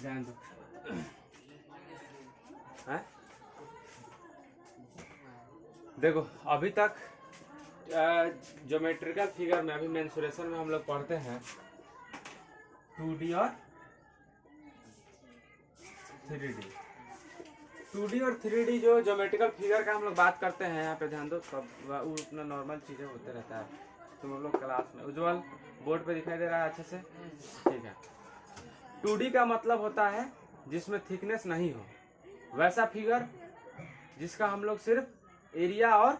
ध्यान दो। हैं? देखो अभी तक ज्योमेट्रिकल फिगर में, अभी मेंसुरेशन में हम लोग पढ़ते हैं 2D और 3D। 2D और 3D जो ज्योमेट्रिकल फिगर का हम लोग बात करते हैं, यहाँ पे ध्यान दो, सब वो अपना नॉर्मल चीज़ें होते रहता है। तुम लोग क्लास में उज्जवल बोर्ड पे दिखाई दे रहा है अच्छे से? ठीक है। 2D का मतलब होता है जिसमें थिकनेस नहीं हो, वैसा फिगर जिसका हम लोग सिर्फ एरिया और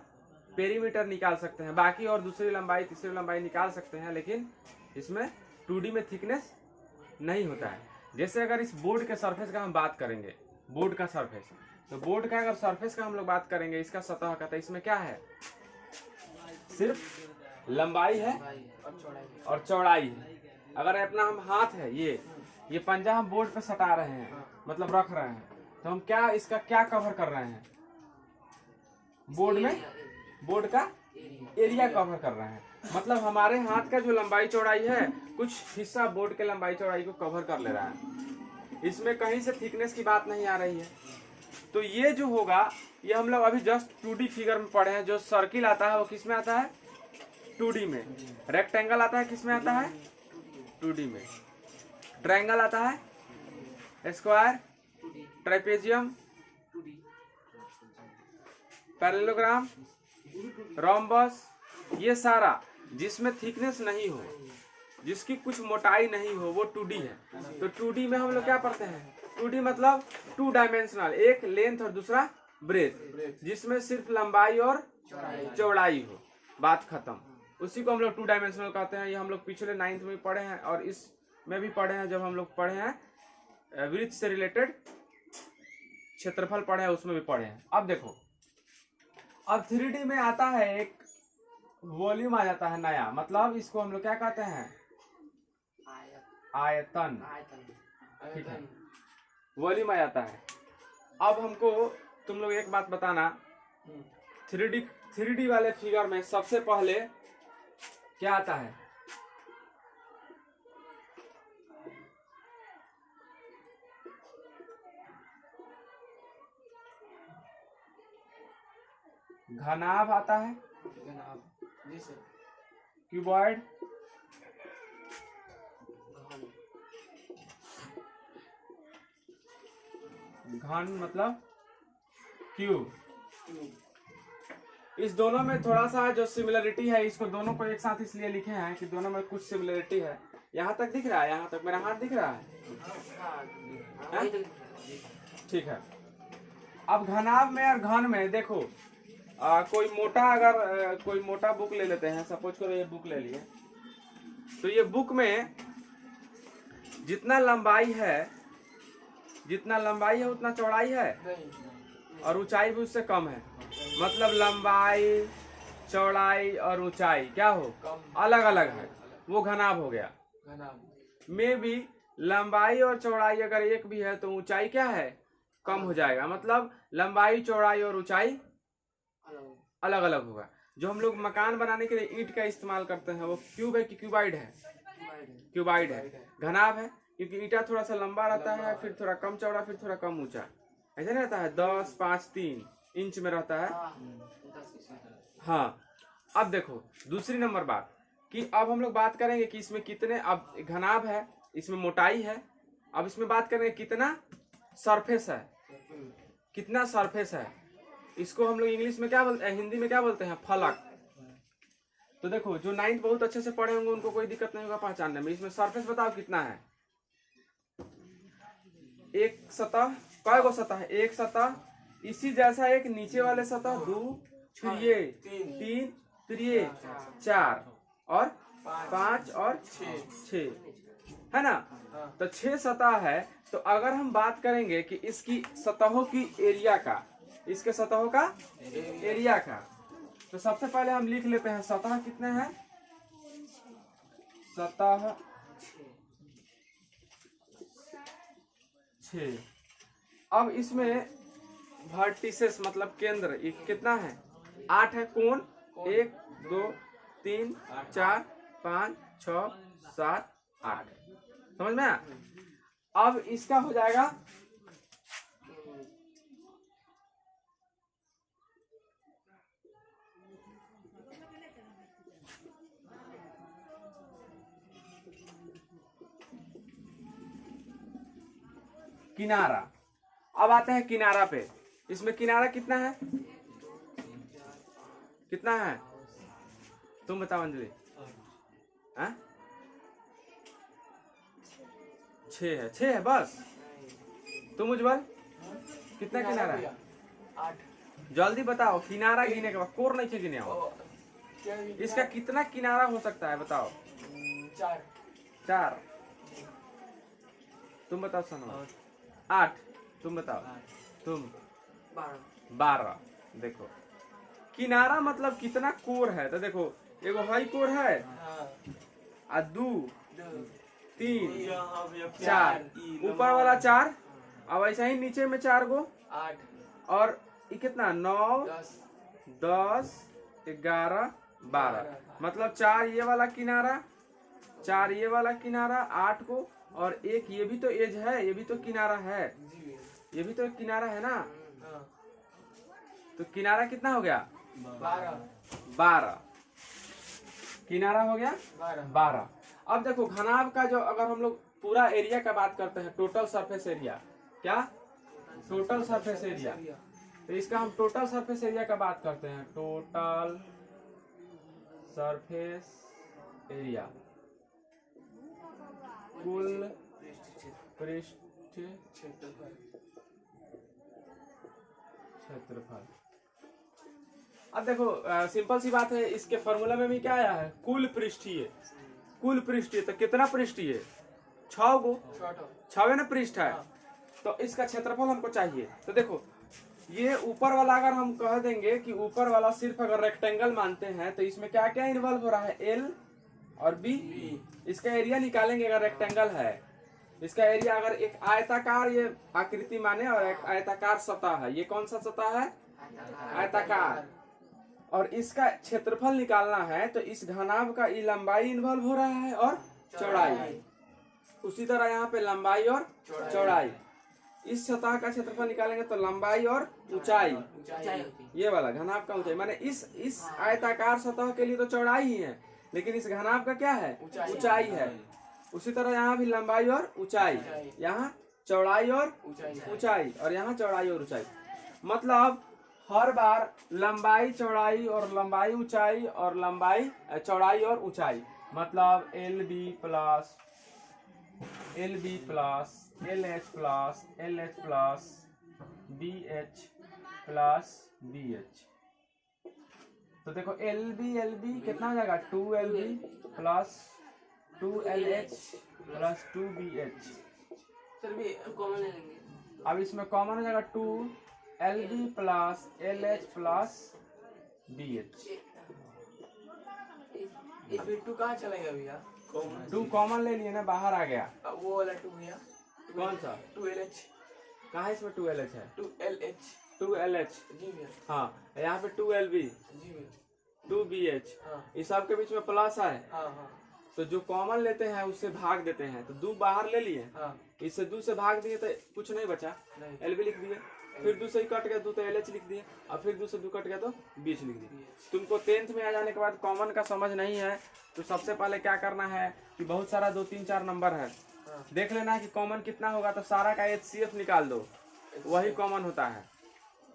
पेरीमीटर निकाल सकते हैं, बाकी और दूसरी लंबाई तीसरी लंबाई निकाल सकते हैं, लेकिन इसमें 2D में थिकनेस नहीं होता है। जैसे अगर इस बोर्ड के सरफेस का हम बात करेंगे, बोर्ड का सरफेस, तो बोर्ड का अगर सरफेस का हम लोग बात करेंगे, इसका सतह का, तो इसमें क्या है? सिर्फ लंबाई है और चौड़ाई है। अगर अपना हम हाथ है, ये पंजा हम बोर्ड पे सटा रहे हैं, मतलब रख रहे हैं, तो हम क्या इसका क्या कवर कर रहे हैं? बोर्ड में बोर्ड का एरिया कवर कर रहे हैं। मतलब हमारे हाथ का जो लंबाई चौड़ाई है, कुछ हिस्सा बोर्ड के लंबाई चौड़ाई को कवर कर ले रहा है। इसमें कहीं से थिकनेस की बात नहीं आ रही है। तो ये जो होगा, ये हम लोग अभी जस्ट 2D फिगर में पढ़े हैं। जो सर्किल आता है वो किस में आता है? 2D में। रेक्टेंगल आता है किस में आता है? 2D में। ट्रायंगल आता है, स्क्वायर, ट्राइपेजियम, पैरेललोग्राम, रोम्बस, ये सारा जिसमें थिकनेस नहीं हो, जिसकी कुछ मोटाई नहीं हो, वो 2D है। तो 2D में हम लोग क्या पढ़ते हैं? 2D मतलब 2 डायमेंशनल, एक लेंथ और दूसरा ब्रेथ, जिसमें सिर्फ लंबाई और चौड़ाई हो, बात खत्म। उसी को हम लोग 2 डायमेंशनल कहते हैं। ये हम लोग पिछले 9th में भी पढ़े हैं और इस में भी पढ़े हैं, जब हम लोग पढ़े हैं वृत्त से रिलेटेड क्षेत्रफल पढ़े हैं, उसमें भी पढ़े हैं। अब देखो, अब 3D में आता है एक वॉल्यूम आ जाता है नया, मतलब इसको हम लोग क्या कहते हैं? आयतन। ठीक है, वॉल्यूम आ जाता है। अब हमको तुम लोग एक बात बताना, 3D वाले फिगर में सबसे पहले क्या आता है? घनाभ आता है, क्यूबॉइड, घन मतलब क्यूब। इस दोनों में थोड़ा सा जो सिमिलरिटी है, इसको दोनों को एक साथ इसलिए लिखे हैं कि दोनों में कुछ सिमिलरिटी है। यहाँ तक दिख रहा है? यहाँ तक मेरा हाथ दिख रहा है? ठीक है। अब घनाभ में और घन में देखो, कोई मोटा, अगर कोई मोटा बुक ले लेते हैं, सपोज करो ये बुक ले लिए, तो ये बुक में जितना लंबाई है उतना चौड़ाई है, और ऊंचाई भी उससे कम है। मतलब लंबाई, चौड़ाई और ऊंचाई क्या हो? अलग अलग है, वो घनाभ हो गया। में भी लंबाई और चौड़ाई अगर एक भी है तो ऊंचाई क्या है? कम हो जाएगा। मतलब लंबाई, चौड़ाई और ऊंचाई अलग अलग होगा। जो हम लोग मकान बनाने के लिए ईंट का इस्तेमाल करते हैं, वो क्यूब है कि क्यूबाइड है? क्यूबाइड है। घनाभ है क्योंकि ईंटा थोड़ा सा लंबा रहता है, फिर थोड़ा कम चौड़ा, फिर थोड़ा कम ऊंचा, ऐसा नहीं रहता है? 10, 5, 3 इंच में रहता है। हाँ। अब देखो दूसरी नंबर बात, कि अब हम लोग बात करेंगे कि इसमें कितने, अब घनाभ है, इसमें मोटाई है। अब इसमें बात करेंगे कितना सरफेस है, कितना सरफेस है। इसको हम लोग इंग्लिश में क्या बोलते हैं, हिंदी में क्या बोलते हैं? फलक। तो देखो, जो 9th बहुत अच्छे से पढ़े होंगे उनको कोई दिक्कत नहीं होगा पहचानने में। इसमें सरफेस बताओ कितना है? एक सतह, कई गो सतह है? एक सतह, इसी जैसा एक नीचे वाले सतह, 2, फिर ये 3, फिर ये 4 और 5 और 6 है ना? तो 6 सतह है। तो अगर हम बात करेंगे कि इसकी सतहों की एरिया का, इसके सतहों का एरिया का, तो सबसे पहले हम लिख लेते हैं सतह कितने हैं? सतह 6। अब इसमें वर्टिसेस मतलब केंद्र कितना है? 8 है। कोण 1, 2, 3, 4, 5, 6, 7, 8। समझ में आया? अब इसका हो जाएगा किनारा। अब आते हैं किनारा पे। इसमें किनारा कितना है, कितना है तुम बताओ अंजलि? हाँ 6 है, 6 है बस। तुम उज्जवल कितना किनारा है? 8। जल्दी बताओ, किनारा गिने के बाद कोर नहीं थे गिने हो। इसका कितना किनारा हो सकता है बताओ? 4। 4। तुम बताओ सनो। 8। तुम बताओ। तुम 12। देखो किनारा मतलब कितना कोर है, तो देखो एगो हाई कोर है आ 2 3 4, ऊपर वाला 4, अब ऐसा ही नीचे में 4 गो 8 और ये कितना 9 10 10 11 12, मतलब 4 ये वाला किनारा, 4 ये वाला किनारा, 8 को, और एक ये भी तो एज है, ये भी तो किनारा है, ये भी तो एक किनारा है ना। तो किनारा कितना हो गया? 12 किनारा हो गया 12। अब देखो घनाभ का जो, अगर हम लोग पूरा एरिया का बात करते हैं, टोटल सरफेस एरिया, क्या टोटल सरफेस एरिया, तो इसका हम टोटल सरफेस एरिया का बात करते हैं। टोटल सरफेस एरिया, कुल पृष्ठ क्षेत्रफल। अब देखो सिंपल सी बात है, इसके फॉर्मूला में भी क्या आया है? कुल पृष्ठीय। कुल पृष्ठीय तो कितना पृष्ठीय? 6 गो, 6 ना पृष्ठ है, तो इसका क्षेत्रफल हमको चाहिए। तो देखो ये ऊपर वाला अगर हम कह देंगे कि ऊपर वाला सिर्फ अगर रेक्टेंगल मानते हैं, तो इसमें क्या क्या इन्वॉल्व हो रहा है? एल और बी। इसका एरिया निकालेंगे अगर रेक्टेंगल है। इसका एरिया अगर एक आयताकार ये आकृति माने और एक आयताकार सतह है, ये कौन सा सतह है? आयताकार। और इसका क्षेत्रफल निकालना है, तो इस घनाभ का ये लंबाई इन्वॉल्व हो रहा है और चौड़ाई। उसी तरह यहाँ पे लंबाई और चौड़ाई। इस सतह का क्षेत्रफल निकालेंगे तो लंबाई और ऊंचाई, ये वाला घनाभ का ऊंचाई, माने इस आयताकार सतह के लिए तो चौड़ाई ही है, लेकिन इस घनाभ का क्या है? ऊंचाई है। उसी तरह यहाँ भी लंबाई और ऊंचाई, यहाँ चौड़ाई और ऊंचाई, और यहाँ चौड़ाई और ऊंचाई। मतलब हर बार लंबाई चौड़ाई और लंबाई ऊंचाई और लंबाई चौड़ाई और ऊंचाई, मतलब L B plus L plus L H plus B H plus B H. तो देखो एल बी कितना हो जाएगा? 2LB plus 2LH plus 2BH। सर भी कॉमन ले लेंगे। अब इसमें कॉमन हो जाएगा 2LB plus LH plus BH। इसमें 2 कहाँ चलेगा भैया? 2 कॉमन ले लिए ना, बाहर आ गया। वो वाला 2 भैया। कौन सा? 2LH। कहाँ इसमें 2LH है? 2LH जी भैया। हाँ, यहाँ पे 2LB जी भैया। 2BH, हाँ इस सब के बीच में प्लस है, हाँ तो जो कॉमन लेते हैं उससे भाग देते हैं। तो 2 बाहर ले लिए, हाँ इससे 2 से भाग दिए तो कुछ नहीं बचा, नहीं। LB लिख दिए, फिर 2 से ही कट गया 2 तो LH लिख दिए, और फिर 2 से 2 कट गया तो BH लिख दिए। तुमको 10th में आ जाने के बाद कॉमन का समझ नहीं है, तो सबसे पहले क्या करना है कि बहुत सारा 2 3 4 नंबर है, देख लेना है कि कॉमन कितना होगा, तो सारा का HCF निकाल दो, वही कॉमन होता है।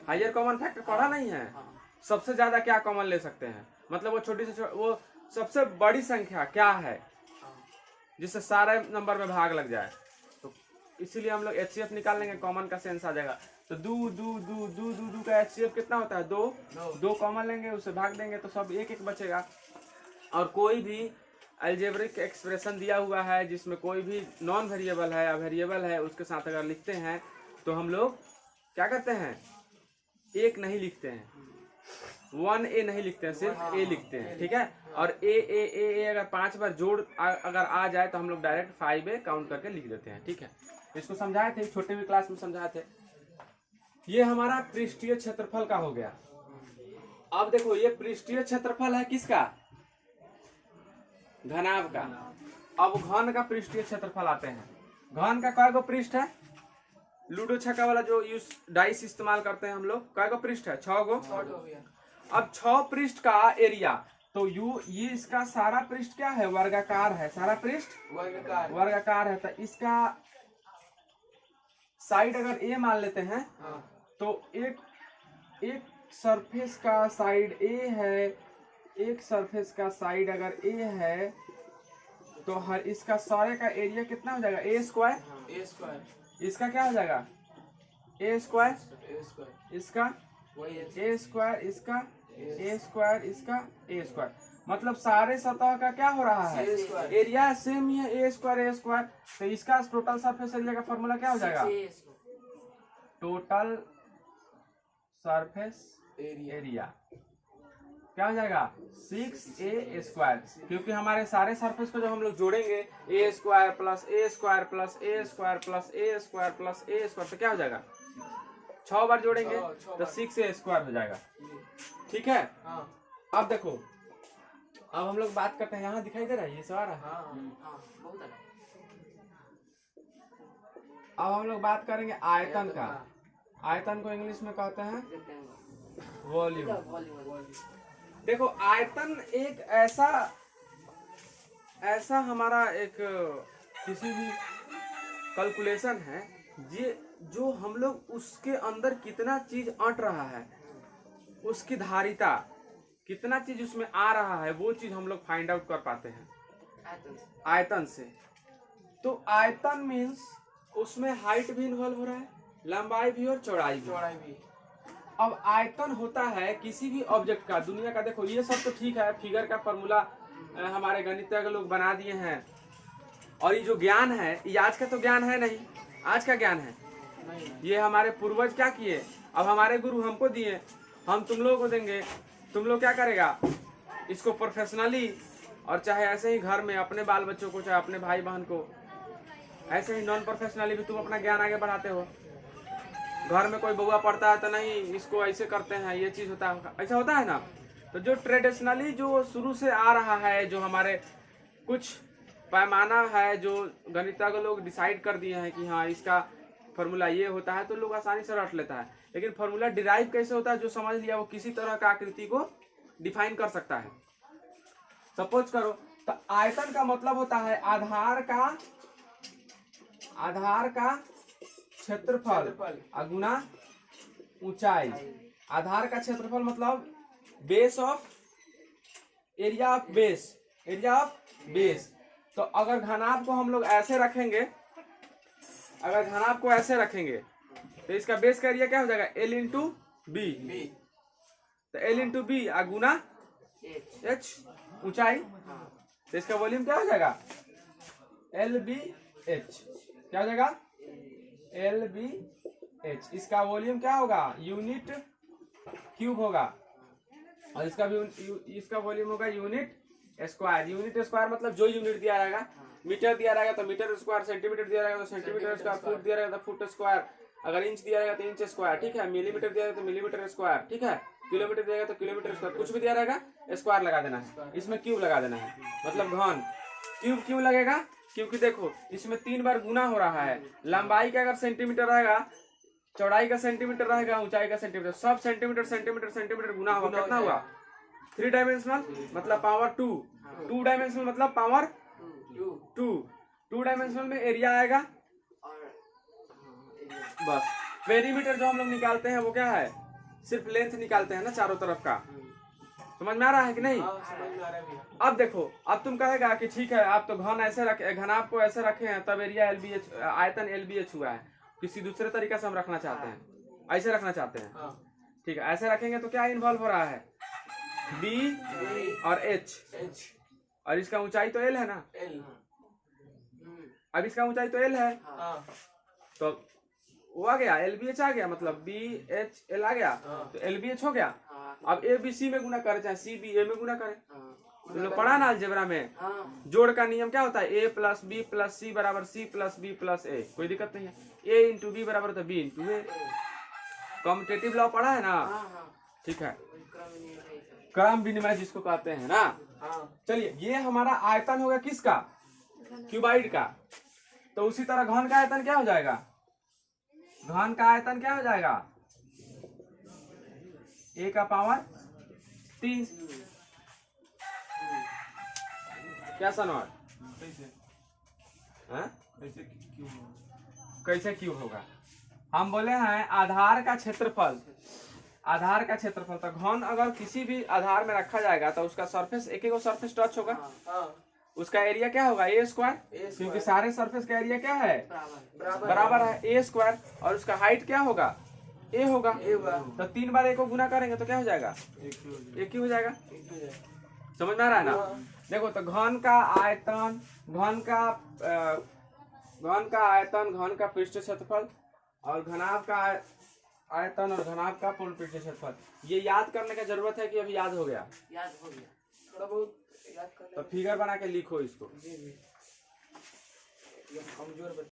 हायर कॉमन फैक्टर पढ़ा नहीं है? सबसे ज्यादा क्या कॉमन ले सकते हैं, मतलब वो छोटी से वो सबसे बड़ी संख्या क्या है जिससे सारे नंबर में भाग लग जाए, तो इसीलिए हम लोग HCF निकाल लेंगे, कॉमन का सेंस आ जाएगा। तो दू का HCF कितना होता है? 2 कॉमन लेंगे, उससे भाग देंगे तो सब 1 1 बचेगा। और कोई भी अलजेब्रिक एक्सप्रेशन दिया हुआ है जिसमें कोई भी नॉन वेरिएबल है या वेरिएबल है, उसके साथ अगर लिखते हैं तो हम लोग क्या करते हैं? 1 नहीं लिखते हैं, 1A नहीं लिखते हैं, सिर्फ A लिखते हैं, ठीक है। और ए अगर 5 बार जोड़ अगर आ जाए तो हम लोग डायरेक्ट 5A काउंट करके लिख देते हैं, ठीक है। इसको समझाए थे, छोटे भी क्लास में समझाए थे। ये हमारा पृष्ठीय क्षेत्रफल का हो गया। अब देखो ये पृष्ठीय क्षेत्रफल है किसका? घनाभ का। अब घन का पृष्ठीय क्षेत्रफल आते हैं। घन का कय गो पृष्ठ है? लूडो छक्का वाला जो यूज डाइस इस्तेमाल करते हैं हम लोग, कय गो पृष्ठ है? 6 गो। शॉर्ट हो गया। अब 6 पृष्ठ का एरिया, तो ये इसका सारा पृष्ठ क्या है? वर्गाकार है। सारा पृष्ठ वर्गाकार है। तो इसका साइड अगर ए मान लेते हैं, हाँ। तो एक सरफेस का साइड ए है, एक सरफेस का साइड अगर ए है, तो हर इसका सारे का एरिया कितना हो जाएगा? ए स्क्वायर। ए स्क्वायर। इसका क्या हो जाएगा? ए स्क्वायर। ए स्क्वायर। इसका वही है। ए स्क्वायर, इसका ए स्क्वायर, इसका ए स्क्वायर। मतलब सारे सतह का क्या हो रहा है? ए स्क्वायर। एरिया सेम ही है, ए स्क्वायर ए स्क्वायर। तो इसका टोटल सरफेस एरिया का फॉर्मूला क्या हो जाएगा? टोटल सरफेस एरिया क्या हो जाएगा? 6a square. क्योंकि हमारे सारे सरफेस को जब हम लोग जोड़ेंगे, ए स्क्वायर प्लस ए स्क्वायर प्लस ए स्क्वायर प्लस ए स्क्वायर प्लस ए स्क्वायर, तो क्या हो जाएगा? 6 बार जोड़ेंगे तो 6a स्क्वायर हो जाएगा। ठीक है। हाँ। अब देखो, अब हम लोग बात करते हैं, यहाँ दिखाई दे रहा है ये सवाल है। अब हम लोग बात करेंगे आयतन का। आयतन को इंग्लिश में कहते हैं वॉल्यूम। देखो, आयतन एक ऐसा हमारा एक किसी भी कैलकुलेशन है जो हम लोग उसके अंदर कितना चीज अट रहा है, उसकी धारिता कितना चीज उसमें आ रहा है, वो चीज हम लोग फाइंड आउट कर पाते हैं आयतन से। तो आयतन मीन्स उसमें हाइट भी इन्वॉल्व हो रहा है, लंबाई भी और चौड़ाई भी। अब आयतन होता है किसी भी ऑब्जेक्ट का, दुनिया का। देखो ये सब तो ठीक है, फिगर का फॉर्मूला हमारे गणितज्ञ के लोग बना दिए हैं, और ये जो ज्ञान है ये आज का तो ज्ञान है नहीं, आज का ज्ञान है। ये हमारे पूर्वज क्या किए, अब हमारे गुरु हमको दिए, हम तुम लोगों को देंगे। तुम लोग क्या करेगा, इसको प्रोफेशनली, और चाहे ऐसे ही घर में अपने बाल बच्चों को, चाहे अपने भाई बहन को, ऐसे ही नॉन प्रोफेशनली भी तुम अपना ज्ञान आगे बढ़ाते हो। घर में कोई बउआ पढ़ता है तो नहीं, इसको ऐसे करते हैं, ये चीज होता है, ऐसा होता है ना। तो जो ट्रेडिशनली जो शुरू से आ रहा है, जो हमारे कुछ पैमाना है, जो गणितज्ञ लोग डिसाइड कर दिए हैं कि हाँ इसका फॉर्मूला ये होता है, तो लोग आसानी से रट लेता है। लेकिन फॉर्मूला डिराइव कैसे होता है, जो समझ लिया वो किसी तरह का आकृति को डिफाइन कर सकता है। सपोज करो, तो आयतन का मतलब होता है आधार का क्षेत्रफल गुना ऊंचाई। आधार का क्षेत्रफल मतलब base of area of base. तो अगर घनाभ को हम लोग ऐसे रखेंगे, तो इसका बेस का एरिया क्या हो जाएगा? L into B. तो L इंटू बी गुना H ऊंचाई, तो इसका वॉल्यूम क्या हो जाएगा? LBH। क्या हो जाएगा? LBH। इसका वॉल्यूम क्या होगा? यूनिट क्यूब होगा, और इसका वॉल्यूम होगा यूनिट स्क्वायर। यूनिट स्क्वायर मतलब जो यूनिट दिया रहेगा, मीटर दिया रहेगा तो मीटर स्क्वायर, सेंटीमीटर दिया रहेगा तो सेंटीमीटर स्क्वायर, फुट दिया रहेगा तो फुट स्क्वायर, अगर इंच दिया रहेगा तो इंच स्क्वायर, ठीक है। मिलीमीटर दिया रहेगा तो मिलीमीटर स्क्वायर, ठीक है। किलोमीटर दिया रहेगा तो किलोमीटर स्क्वायर, कुछ भी दिया रहेगा स्क्वायर लगा देना है, इसमें क्यूब लगा देना है, मतलब घन। क्यूब क्यों लगेगा? क्योंकि देखो इसमें 3 बार गुना हो रहा है। लंबाई का अगर सेंटीमीटर रहेगा, चौड़ाई का सेंटीमीटर रहेगा, ऊंचाई का सेंटीमीटर, सब सेंटीमीटर गुना होगा। कितना हुआ? 3 डायमेंशनल मतलब पावर 2, 2 डायमेंशनल मतलब पावर 2 डायमेंशनल में एरिया आएगा। बस पेरीमीटर जो हम लोग निकालते हैं वो क्या है? सिर्फ लेंथ निकालते हैं ना चारों तरफ का। समझ में आ रहा है कि नहीं? अब देखो, अब तुम कहेगा कि ठीक है आप तो घनाभ को ऐसे रखे हैं, तब एरिया LBH, आयतन LBH हुआ है। किसी दूसरे तरीका से हम रखना चाहते हैं, ऐसे रखना चाहते हैं, ठीक है। ऐसे रखेंगे तो क्या इन्वॉल्व हो रहा है? B और H, और इसका ऊंचाई तो L है ना। अब इसका ऊंचाई तो L है, तो वो आ गया, LBH आ गया, मतलब BHL आ गया, तो LBH हो गया। अब ABC में गुना करे, चाहे CBA में गुना करे। तुम लोग पढ़ा ना अलजेब्रा में, जोड़ का नियम क्या होता है? A plus B plus C बराबर C plus B plus A। कोई दिक्कत नहीं है। A इंटू B बराबर तो B into A। Competitive law पढ़ा है ना, ठीक है। क्रम विनिमय जिसको कहते हैं ना। चलिए, ये हमारा आयतन होगा किसका? क्यूबाइड का। तो उसी तरह घन का आयतन क्या हो जाएगा? घन का आयतन क्या हो जाएगा? a का पावर 3। क्या सनवर? कैसे हाँ? कैसे क्यों होगा? कैसे क्यों होगा? हम बोले हैं आधार का क्षेत्रफल, आधार का क्षेत्रफल। तो घन अगर किसी भी आधार में रखा जाएगा तो उसका सरफेस, एक एक सरफेस टच होगा, हाँ उसका एरिया क्या होगा? ए स्क्वायर, A क्योंकि स्क्वायर। सारे सरफेस का एरिया क्या है? बराबर बराबर है ए स्क्वायर। और उसका हाइट क्या होगा? ए होगा। ए होगा। तो 3 बार ए को गुना करेंगे तो क्या हो जाएगा? एक ही हो जाएगा। एक ही हो जाएगा। एक ही हो जाएगा। समझ में आ रहा है ना? हाँ। देखो तो घन का आयतन, घन का आयतन, घन का पृष्ठ क्षेत्रफल और घनाभ का आयतन और घनाभ का पूर्ण पृष्ठ क्षेत्रफल, ये याद करने की जरूरत है कि अभी याद हो गया? याद हो गया, थोड़ा बहुत याद कर तो फिगर बना के लिखो इसको। जी ये कमजोर